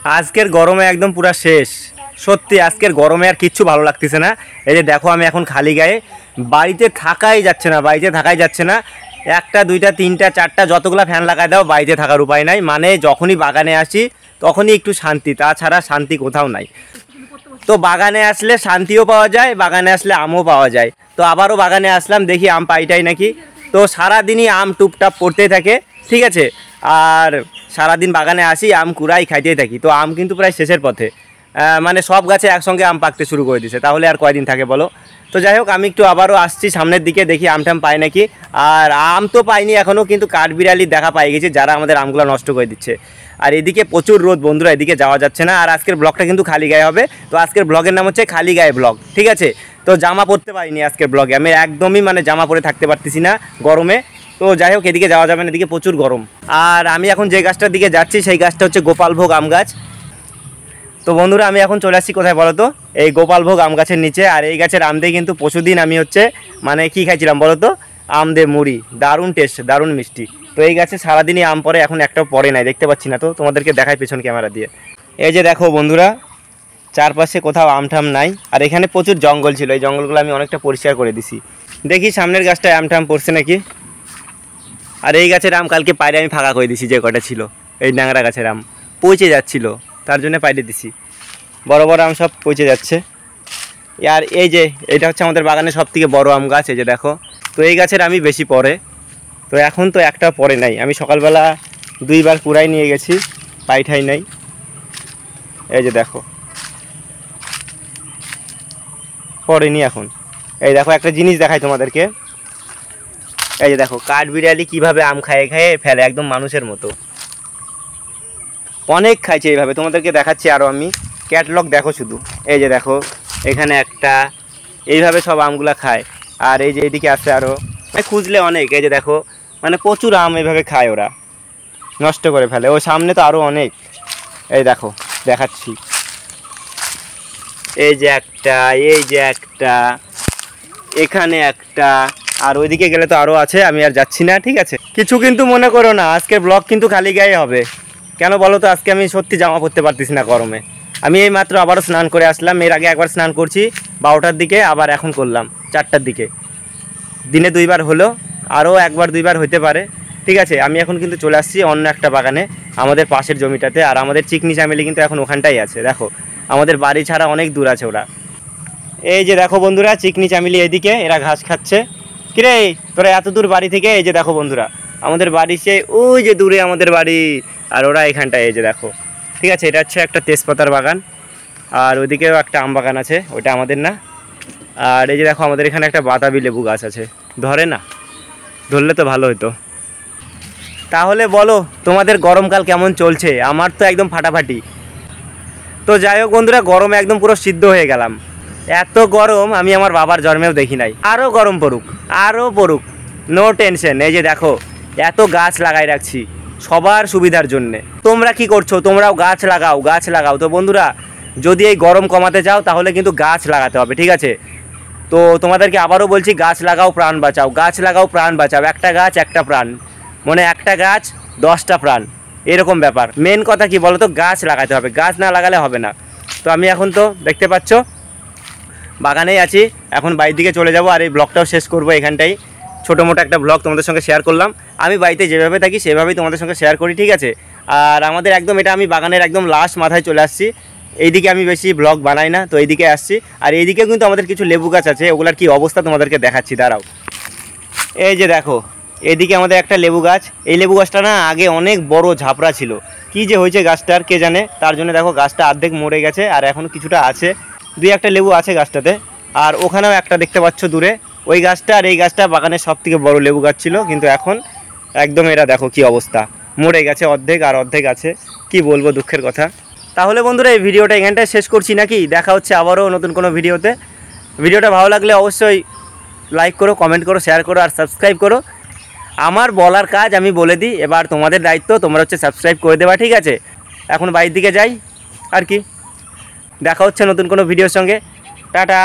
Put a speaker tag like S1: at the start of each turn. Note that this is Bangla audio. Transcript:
S1: আজকের গরমে একদম পুরা শেষ। সত্যি আজকের গরমে আর কিচ্ছু ভালো লাগতেছে না। এই যে দেখো আমি এখন খালি গায়ে, বাড়িতে থাকাই যাচ্ছে না। একটা দুইটা তিনটা চারটা যতগুলা ফ্যান লাগাই দাও, বাড়িতে থাকার উপায় নাই। মানে যখনই বাগানে আসি তখনই একটু শান্তি, তাছাড়া শান্তি কোথাও নাই। তো বাগানে আসলে শান্তিও পাওয়া যায়, বাগানে আসলে আমও পাওয়া যায়। তো আবারও বাগানে আসলাম, দেখি আম পাইটাই নাকি। তো সারাদিনই আম টুপটাপ পড়তেই থাকে, ঠিক আছে। আর সারাদিন বাগানে আসি, আম কুড়াই খাইতেই থাকি। তো আম কিন্তু প্রায় শেষের পথে, মানে সব গাছে একসঙ্গে আম পাকতে শুরু করে দিছে, তাহলে আর কয়দিন থাকে বলো। তো যাই হোক, আমি একটু আবারও আসছি সামনের দিকে, দেখি আমটাম পাই নাকি। আর আম তো পাইনি এখনও, কিন্তু কাঠবিড়ালির দেখা পাই গেছি, যারা আমাদের আমগুলো নষ্ট করে দিচ্ছে। আর এদিকে প্রচুর রোদ বন্ধুরা, এদিকে যাওয়া যাচ্ছে না। আর আজকের ব্লগটা কিন্তু খালি গায়ে হবে। তো আজকের ব্লগের নাম হচ্ছে খালি গায়ে ব্লগ, ঠিক আছে। তো জামা পরতে পারিনি আজকের ব্লগে, আমি একদমই মানে জামা পরে থাকতে পারতেছি না গরমে। তো যাই হোক, এদিকে যাওয়া যাবে না, এদিকে প্রচুর গরম। আর আমি এখন যে গাছটার দিকে যাচ্ছি সেই গাছটা হচ্ছে গোপালভোগ আম গাছ। তো বন্ধুরা, আমি এখন চলে আসছি কোথায় বলো তো, এই গোপালভোগ আম গাছের নিচে। আর এই গাছের আম দিয়ে কিন্তু পরশুদিন আমি হচ্ছে মানে কি খাইছিলাম বলো তো, আম দিয়ে মুড়ি, দারুণ টেস্ট, দারুণ মিষ্টি। তো এই গাছে সারাদিনই আম পড়ে, এখন একটাও পড়ে নাই, দেখতে পাচ্ছি না। তো তোমাদেরকে দেখাই পেছন ক্যামেরা দিয়ে। এই যে দেখো বন্ধুরা, চারপাশে কোথাও আমঠাম নাই। আর এখানে প্রচুর জঙ্গল ছিল, এই জঙ্গলগুলো আমি অনেকটা পরিষ্কার করে দিছি। দেখি সামনের গাছটায় আমঠাম পড়ছে নাকি। আর এই গাছের আম কালকে পাইরে আমি ফাঁকা করে দিছি, যে কটা ছিল এই ন্যাংরা গাছের আম পচে যাচ্ছিল, তার জন্য পাইরে দিছি। বড় বড় আম সব পচে যাচ্ছে। আর এই যে এটা হচ্ছে আমাদের বাগানের সব থেকে বড়ো আম গাছ, এই যে দেখো। তো এই গাছের আমি বেশি পড়ে, তো এখন তো একটা পড়ে নাই। আমি সকালবেলা দুইবার কুড়াই নিয়ে গেছি, পাইঠাই নাই। এই যে দেখো, পড়েনি এখন। এই দেখো একটা জিনিস দেখাই তোমাদেরকে, এই যে দেখো কাঠবিড়ালি কীভাবে আম খাইয়ে খাইয়ে ফেলে, একদম মানুষের মতো। অনেক খাইছে এইভাবে, তোমাদেরকে দেখাচ্ছি আরও আমি। ক্যাটলগ দেখো শুধু, এই যে দেখো এখানে একটা, এইভাবে সব আমগুলা খায়। আর এই যে এইদিকে আছে আরও, খুঁজলে অনেক। এই যে দেখো, মানে প্রচুর আম এইভাবে খায় ওরা, নষ্ট করে ফেলে। ও সামনে তো আরও অনেক, এই দেখো দেখাচ্ছি। এই যে একটা, এই যে একটা, এখানে একটা, আর ওইদিকে গেলে তো আরও আছে, আমি আর যাচ্ছি না, ঠিক আছে। কিছু কিন্তু মনে করো না, আজকের ব্লগ কিন্তু খালি গায়ে হবে। কেন বলো তো, আজকে আমি সত্যি জামা পরতে পারতেছি না গরমে। আমি এই মাত্র আবারও স্নান করে আসলাম, এর আগে একবার স্নান করছি 12টার দিকে, আবার এখন করলাম 4টার দিকে। দিনে দুইবার হলো, আরও একবার দুইবার হতে পারে, ঠিক আছে। আমি এখন কিন্তু চলে আসছি অন্য একটা বাগানে, আমাদের পাশের জমিটাতে। আর আমাদের চিকনি চামেলি কিন্তু এখন ওখানটাই আছে, দেখো আমাদের বাড়ি ছাড়া অনেক দূর আছে ওরা। এই যে দেখো বন্ধুরা, চিকনি চামেলি এদিকে, এরা ঘাস খাচ্ছে। কিরে তোরা এত দূর বাড়ি থেকে? এই যে দেখো বন্ধুরা, আমাদের বাড়ি সে ওই যে দূরে আমাদের বাড়ি, আর ওরা এখানটায়, এই যে দেখো, ঠিক আছে। এটা হচ্ছে একটা তেজপাতার বাগান, আর ওইদিকেও একটা আম বাগান আছে, ওইটা আমাদের না। আর এই যে দেখো আমাদের এখানে একটা বাতাবি লেবু গাছ আছে, ধরে না, ধরলে তো ভালো হতো। তাহলে বলো তোমাদের গরমকাল কেমন চলছে? আমার তো একদম ফাটাফাটি। তো যাই হোক বন্ধুরা, গরমে একদম পুরো সিদ্ধ হয়ে গেলাম। এত গরম আমি আমার বাবার জন্মেও দেখি নাই। আরও গরম পড়ুক, আরও পড়ুক, নো টেনশন। এই যে দেখো এত গাছ লাগাই রাখছি সবার সুবিধার জন্যে। তোমরা কি করছো? তোমরাও গাছ লাগাও, গাছ লাগাও। তো বন্ধুরা, যদি এই গরম কমাতে চাও তাহলে কিন্তু গাছ লাগাতে হবে, ঠিক আছে। তো তোমাদেরকে আবারও বলছি, গাছ লাগাও প্রাণ বাঁচাও, গাছ লাগাও প্রাণ বাঁচাও। একটা গাছ একটা প্রাণ, মানে একটা গাছ 10টা প্রাণ, এরকম ব্যাপার। মেন কথা কি বলো তো, গাছ লাগাতে হবে, গাছ না লাগালে হবে না। তো আমি এখন তো দেখতে পাচ্ছ বাগানেই আছি, এখন বাড়ির দিকে চলে যাব। আর এই ব্লগটাও শেষ করবো এখানটাই। ছোটো মোটো একটা ব্লগ তোমাদের সঙ্গে শেয়ার করলাম। আমি বাড়িতে যেভাবে থাকি সেভাবেই তোমাদের সঙ্গে শেয়ার করি, ঠিক আছে। আর আমাদের একদম এটা, আমি বাগানের একদম লাস্ট মাথায় চলে আসছি। এইদিকে আমি বেশি ব্লগ বানাই না, তো এইদিকে আসছি। আর এইদিকেও কিন্তু আমাদের কিছু লেবু গাছ আছে, ওগুলার কি অবস্থা তোমাদেরকে দেখাচ্ছি, দাঁড়াও। এই যে দেখো, এদিকে আমাদের একটা লেবু গাছ। এই লেবু গাছটা না আগে অনেক বড় ঝাপড়া ছিল, কি যে হয়েছে গাছটার কে জানে। তার জন্য দেখো গাছটা অর্ধেক মরে গেছে, আর এখন কিছুটা আছে, 2-1টা লেবু আছে গাছটাতে। আর ওখানেও একটা দেখতে পাচ্ছ দূরে, ওই গাছটা। আর এই গাছটা বাগানের সব থেকে বড়ো লেবু গাছ ছিল, কিন্তু এখন একদম এরা দেখো কি অবস্থা, মরে গেছে অর্ধেক, আর অর্ধেক আছে। কি বলবো, দুঃখের কথা। তাহলে বন্ধুরা, এই ভিডিওটা এখানটায় শেষ করছি নাকি? দেখা হচ্ছে আবারও নতুন কোনো ভিডিওতে। ভিডিওটা ভালো লাগলে অবশ্যই লাইক করো, কমেন্ট করো, শেয়ার করো, আর সাবস্ক্রাইব করো। আমার বলার কাজ আমি বলে দিই, এবার তোমাদের দায়িত্ব, তোমরা হচ্ছে সাবস্ক্রাইব করে দেবা, ঠিক আছে। এখন বাড়ির দিকে যাই, আর কি। দেখা হচ্ছে নতুন কোনো ভিডিওর সঙ্গে। টাটা।